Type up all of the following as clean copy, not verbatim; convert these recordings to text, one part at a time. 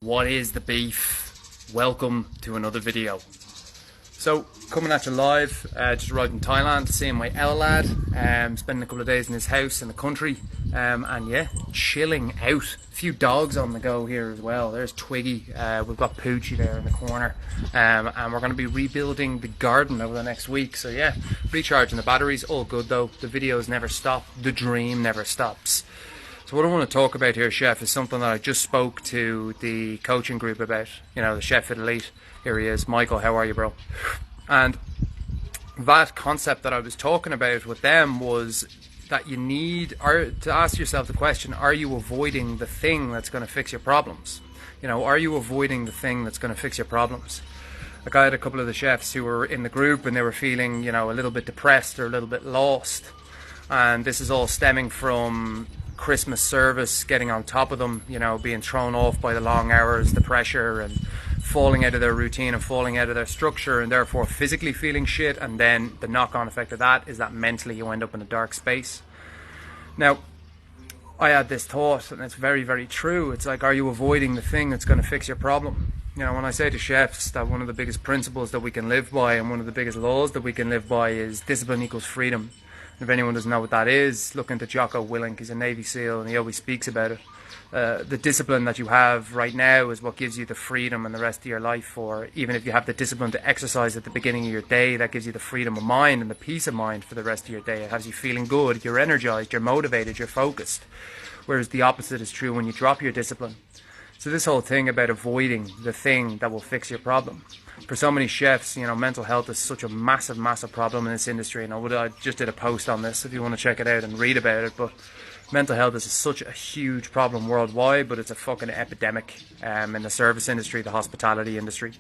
What is the beef? Welcome to another video. So, coming at you live, just arrived in Thailand, seeing my L lad, spending a couple of days in his house in the country, and yeah, chilling out. A few dogs on the go here as well. There's Twiggy, we've got Poochie there in the corner, and we're going to be rebuilding the garden over the next week. So yeah, recharging the batteries, all good though. The videos never stop, the dream never stops. So what I want to talk about here, Chef, is something that I just spoke to the coaching group about. You know, the Chef Elite. Here he is. Michael, how are you, bro? And that concept that I was talking about with them was that you need to ask yourself the question, are you avoiding the thing that's going to fix your problems? You know, are you avoiding the thing that's going to fix your problems? Like, I had a couple of the chefs who were in the group and they were feeling, you know, a little bit depressed or a little bit lost. And this is all stemming from Christmas service getting on top of them, you know, being thrown off by the long hours, the pressure, and falling out of their routine and falling out of their structure, and therefore physically feeling shit. And then the knock-on effect of that is that mentally you end up in a dark space. Now, I had this thought, and it's very, very true. It's like, are you avoiding the thing that's going to fix your problem? You know, when I say to chefs that one of the biggest principles that we can live by and one of the biggest laws that we can live by is discipline equals freedom. If anyone doesn't know what that is, look into Jocko Willink. He's a Navy SEAL and he always speaks about it. The discipline that you have right now is what gives you the freedom in the rest of your life. Or even if you have the discipline to exercise at the beginning of your day, that gives you the freedom of mind and the peace of mind for the rest of your day. It has you feeling good, you're energized, you're motivated, you're focused. Whereas the opposite is true when you drop your discipline. So this whole thing about avoiding the thing that will fix your problem. For so many chefs, you know, mental health is such a massive, massive problem in this industry. And I just did a post on this if you want to check it out and read about it. But mental health is such a huge problem worldwide, but it's a fucking epidemic in the service industry, the hospitality industry.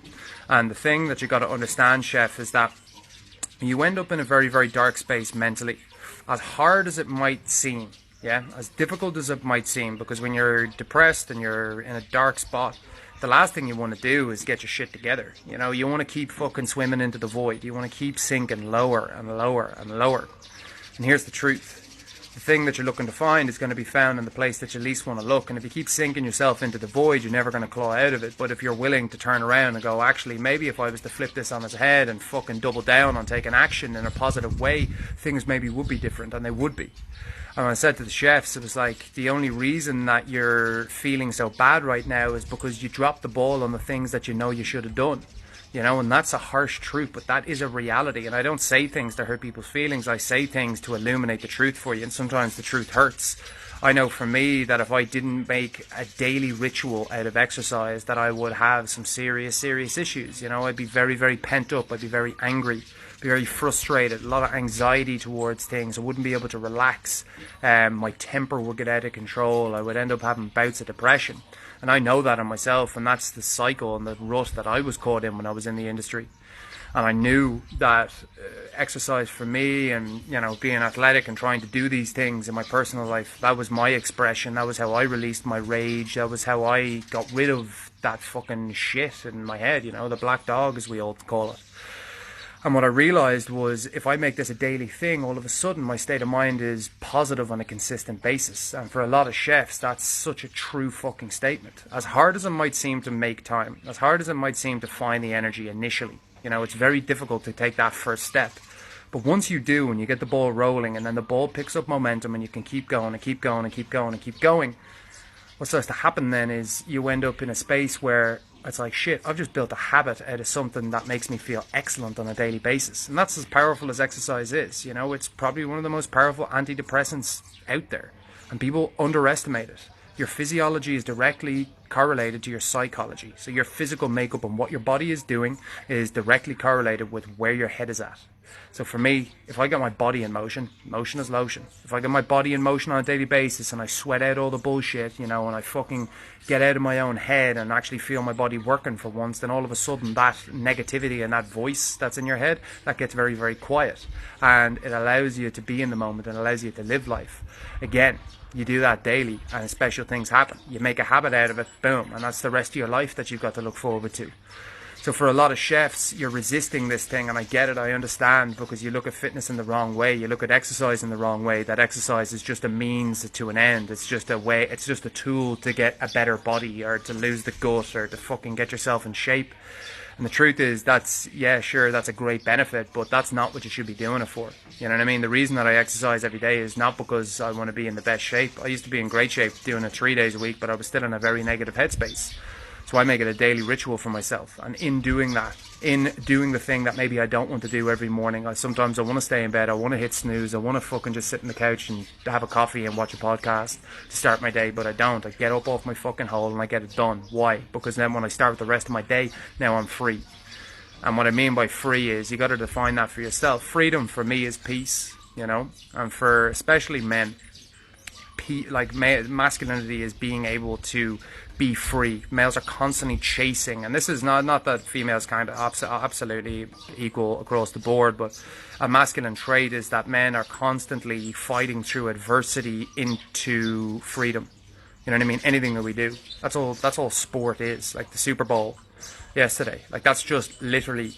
And the thing that you got to understand, chef, is that you end up in a very, very dark space mentally. As hard as it might seem, yeah, as difficult as it might seem, because when you're depressed and you're in a dark spot, the last thing you want to do is get your shit together. You know, you want to keep fucking swimming into the void. You want to keep sinking lower and lower and lower. And here's the truth. The thing that you're looking to find is going to be found in the place that you least want to look. And if you keep sinking yourself into the void, you're never going to claw out of it. But if you're willing to turn around and go, actually, maybe if I was to flip this on its head and fucking double down on taking action in a positive way, things maybe would be different, and they would be. And I said to the chefs, it was like, the only reason that you're feeling so bad right now is because you dropped the ball on the things that you know you should have done. You know, and that's a harsh truth, but that is a reality. And I don't say things to hurt people's feelings. I say things to illuminate the truth for you. And sometimes the truth hurts. I know for me that if I didn't make a daily ritual out of exercise, that I would have some serious, serious issues. You know, I'd be very, very pent up. I'd be very angry, be very frustrated, a lot of anxiety towards things. I wouldn't be able to relax. My temper would get out of control. I would end up having bouts of depression. And I know that in myself, and that's the cycle and the rut that I was caught in when I was in the industry. And I knew that exercise for me and, you know, being athletic and trying to do these things in my personal life, that was my expression. That was how I released my rage. That was how I got rid of that fucking shit in my head, you know, the black dog, as we all call it. And what I realized was, if I make this a daily thing, all of a sudden my state of mind is positive on a consistent basis. And for a lot of chefs, that's such a true fucking statement. As hard as it might seem to make time, as hard as it might seem to find the energy initially, you know, it's very difficult to take that first step. But once you do, and you get the ball rolling, and then the ball picks up momentum, and you can keep going and keep going and keep going and keep going, what starts to happen then is you end up in a space where it's like, shit, I've just built a habit out of something that makes me feel excellent on a daily basis. And that's as powerful as exercise is. You know, it's probably one of the most powerful antidepressants out there. And people underestimate it. Your physiology is directly correlated to your psychology. So your physical makeup and what your body is doing is directly correlated with where your head is at. So for me, if I get my body in motion, motion is lotion. If I get my body in motion on a daily basis and I sweat out all the bullshit, you know, and I fucking get out of my own head and actually feel my body working for once, then all of a sudden that negativity and that voice that's in your head, that gets very, very quiet. And it allows you to be in the moment and allows you to live life. Again, you do that daily and special things happen. You make a habit out of it, boom, and that's the rest of your life that you've got to look forward to. So for a lot of chefs, you're resisting this thing, and I get it, I understand, because you look at fitness in the wrong way, you look at exercise in the wrong way, that exercise is just a means to an end. It's just a way, it's just a tool to get a better body, or to lose the gut, or to fucking get yourself in shape. And the truth is, that's, yeah, sure, that's a great benefit, but that's not what you should be doing it for. You know what I mean? The reason that I exercise every day is not because I want to be in the best shape. I used to be in great shape doing it 3 days a week, but I was still in a very negative headspace. So I make it a daily ritual for myself. And in doing that, in doing the thing that maybe I don't want to do every morning, sometimes I want to stay in bed, I want to hit snooze, I want to fucking just sit on the couch and have a coffee and watch a podcast to start my day, but I don't. I get up off my fucking hole and I get it done. Why? Because then when I start the rest of my day, now I'm free. And what I mean by free is, you got to define that for yourself. Freedom for me is peace, you know, and for especially men, masculinity is being able to be free. Males are constantly chasing, and this is not that females kind of absolutely equal across the board, but a masculine trait is that men are constantly fighting through adversity into freedom. You know what I mean? Anything that we do, that's all sport is. Like the Super Bowl yesterday, like that's just literally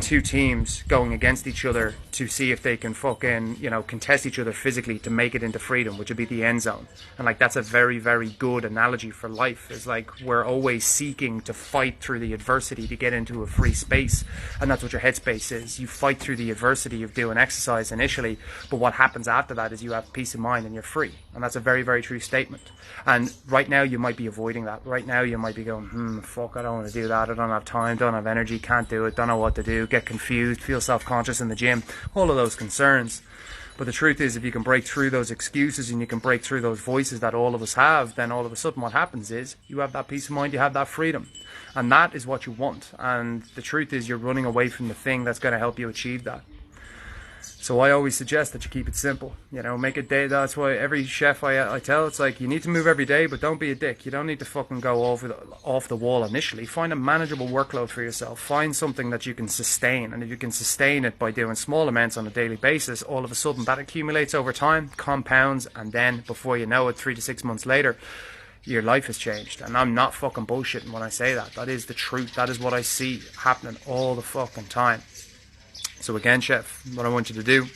two teams going against each other to see if they can fucking, you know, contest each other physically to make it into freedom, which would be the end zone. And like that's a very, very good analogy for life. It's like we're always seeking to fight through the adversity to get into a free space, and that's what your headspace is. You fight through the adversity of doing exercise initially, but what happens after that is you have peace of mind and you're free. And that's a very, very true statement. And right now you might be avoiding that. Right now you might be going, fuck, I don't want to do that, I don't have time, don't have energy, can't do it, don't know what to do, get confused, feel self-conscious in the gym, all of those concerns. But the truth is, if you can break through those excuses and you can break through those voices that all of us have, then all of a sudden what happens is you have that peace of mind, you have that freedom. And that is what you want. And the truth is, you're running away from the thing that's going to help you achieve that. So I always suggest that you keep it simple, you know, make a day. That's why every chef I tell, it's like, you need to move every day, but don't be a dick. You don't need to fucking go off the wall initially. Find a manageable workload for yourself. Find something that you can sustain. And if you can sustain it by doing small amounts on a daily basis, all of a sudden that accumulates over time, compounds, and then before you know it, 3 to 6 months later, your life has changed. And I'm not fucking bullshitting when I say that. That is the truth. That is what I see happening all the fucking time. So again, chef, what I want you to do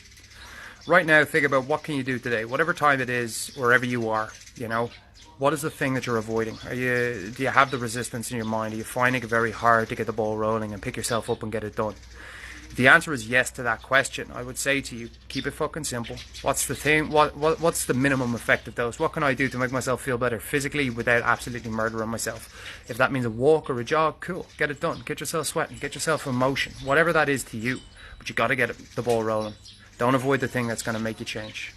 right now, think about what can you do today, whatever time it is, wherever you are, you know, what is the thing that you're avoiding? Do you have the resistance in your mind? Are you finding it very hard to get the ball rolling and pick yourself up and get it done? If the answer is yes to that question, I would say to you, keep it fucking simple. What's the thing? What's the minimum effective dose? What can I do to make myself feel better physically without absolutely murdering myself? If that means a walk or a jog, cool, get it done. Get yourself sweating, get yourself in motion, whatever that is to you. But you got to get the ball rolling. Don't avoid the thing that's going to make you change.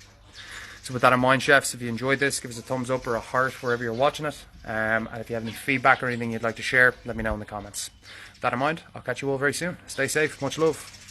So with that in mind, chefs, if you enjoyed this, give us a thumbs up or a heart wherever you're watching it. And if you have any feedback or anything you'd like to share, let me know in the comments. With that in mind, I'll catch you all very soon. Stay safe. Much love.